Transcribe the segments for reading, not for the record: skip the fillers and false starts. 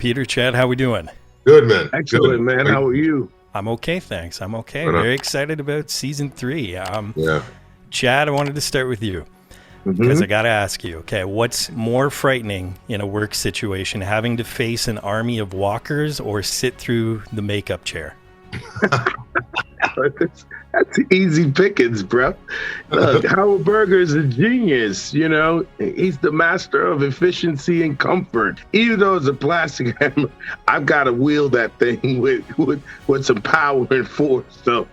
Peter, Chad, how we doing? Good, man. Excellent, Good. man. How are you? I'm okay, thanks. I'm okay. Right on. Very excited about season 3. Yeah. Chad, I wanted to start with you because I got to ask you, okay, what's more frightening in a work situation, having to face an army of walkers or sit through the makeup chair? That's easy pickings, bro. Look, Howard Berger is a genius, you know. He's the master of efficiency and comfort. Even though it's a plastic hammer, I've got to wield that thing with some power and force. So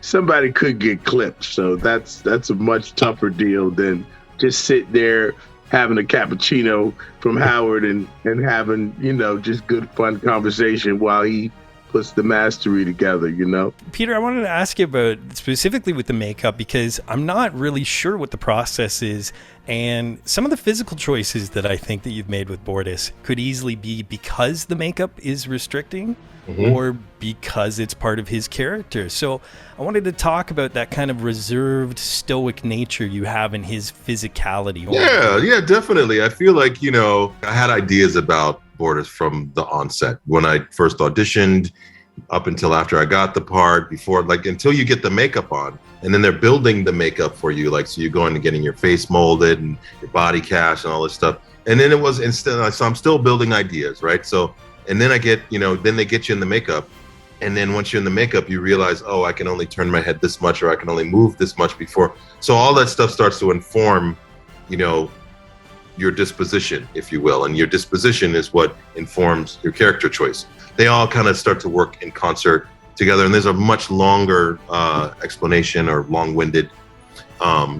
somebody could get clipped. So that's a much tougher deal than just sit there having a cappuccino from Howard and having, you know, just good fun conversation while he puts the mastery together, you know? Peter, I wanted to ask you about specifically with the makeup because I'm not really sure what the process is, and some of the physical choices that I think that you've made with Bortus could easily be because the makeup is restricting or because it's part of his character. So I wanted to talk about that kind of reserved, stoic nature you have in his physicality. Yeah, definitely. I feel like, you know, I had ideas about Bortus from the onset when I first auditioned up until after I got the part, before, like, until you get the makeup on, and then they're building the makeup for you, like, so you're going to getting your face molded and your body cast and all this stuff. And then it was so I'm still building ideas, right? So, and then I get, you know, then they get you in the makeup, and then once you're in the makeup, you realize, oh, I can only turn my head this much, or I can only move this much before. So all that stuff starts to inform, you know, your disposition, if you will, and your disposition is what informs your character choice. They all kind of start to work in concert together, and there's a much longer explanation or long-winded,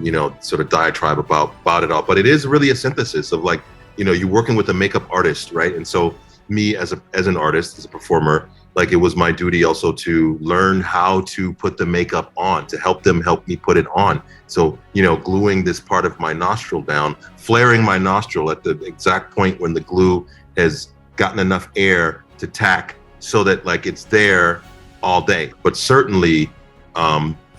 you know, sort of diatribe about it all. But it is really a synthesis of, like, you know, you're working with a makeup artist, right? And so me as an artist, as a performer, like, it was my duty also to learn how to put the makeup on, to help me put it on. So, you know, gluing this part of my nostril down, flaring my nostril at the exact point when the glue has gotten enough air to tack so that, like, it's there all day. But certainly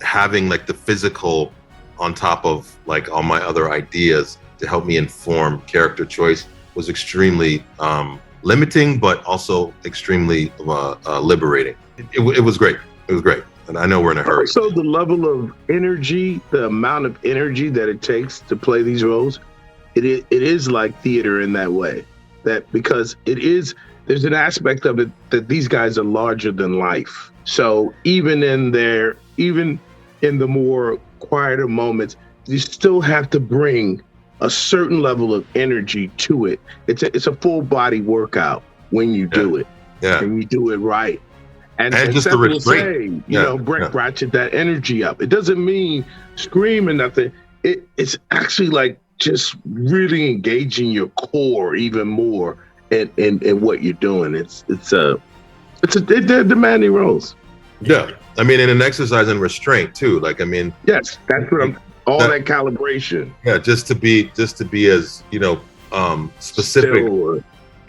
having, like, the physical on top of, like, all my other ideas to help me inform character choice was extremely limiting, but also extremely liberating. It was great. It was great. And I know we're in a hurry. Also, the level of energy, the amount of energy that it takes to play these roles, it is like theater in that way. That because there's an aspect of it that these guys are larger than life. So even in the more quieter moments, you still have to bring a certain level of energy to it. It's a full body workout when you do it. Yeah. And you do it right. And just Seth the will restraint. say, you know, ratchet that energy up. It doesn't mean scream or nothing. It's actually like just really engaging your core even more in what you're doing. They're demanding roles. Yeah. I mean, in an exercise in restraint too. Like, I mean, yes, that's what that calibration. Yeah, just to be as, you know, specific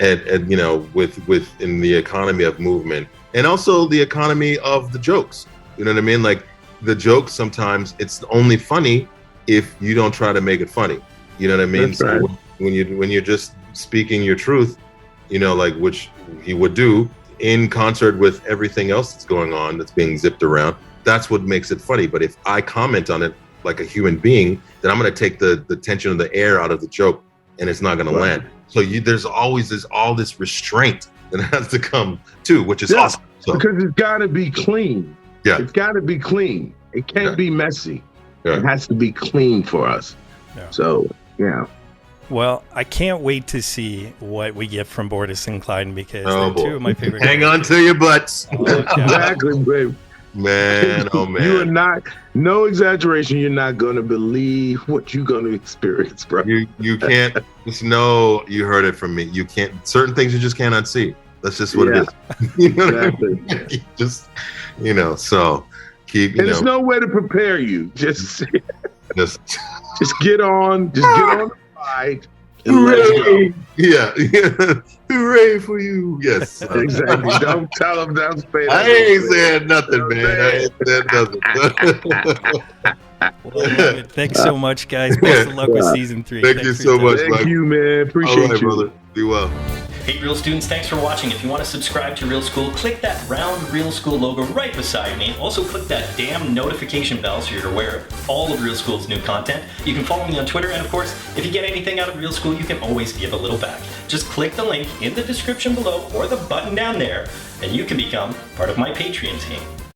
and you know, with in the economy of movement, and also the economy of the jokes. You know what I mean? Like, the jokes, sometimes it's only funny if you don't try to make it funny. You know what I mean? That's right. when you're just speaking your truth, you know, like, which he would do in concert with everything else that's going on, that's being zipped around, that's what makes it funny. But if I comment on it like a human being, then I'm going to take the tension of the air out of the joke, and it's not going to land. So there's always all this restraint that has to come too, which is awesome. So, because it's got to be clean. Yeah. It's got to be clean. It can't be messy. Yeah. It has to be clean for us. Yeah. So, yeah. Well, I can't wait to see what we get from Bortus and Klyden because they're two of my favorite. Hang on to your butts. Exactly, babe. Man, oh man. You are not, no exaggeration, you're not going to believe what you're going to experience, bro. You can't, just know you heard it from me. You can't, certain things you just can't unsee. That's just what it is. You know exactly. what I mean? Just, you know, so keep, you and know. there's no way to prepare you. Just Just get on the ride. And let's go. Yeah. Hooray for you. Yes. Exactly. Don't tell them, don't say that. I ain't saying nothing, man. I ain't said nothing. Well, thanks so much, guys. Best of luck with season 3. Thank you so much, Thank Mike. you, man. Appreciate All right, you. brother. Be well. Hey Real students, thanks for watching. If you want to subscribe to Real School, click that round Real School logo right beside me. Also click that damn notification bell so you're aware of all of Real School's new content. You can follow me on Twitter, and of course, if you get anything out of Real School, you can always give a little back. Just click the link in the description below or the button down there, and you can become part of my Patreon team.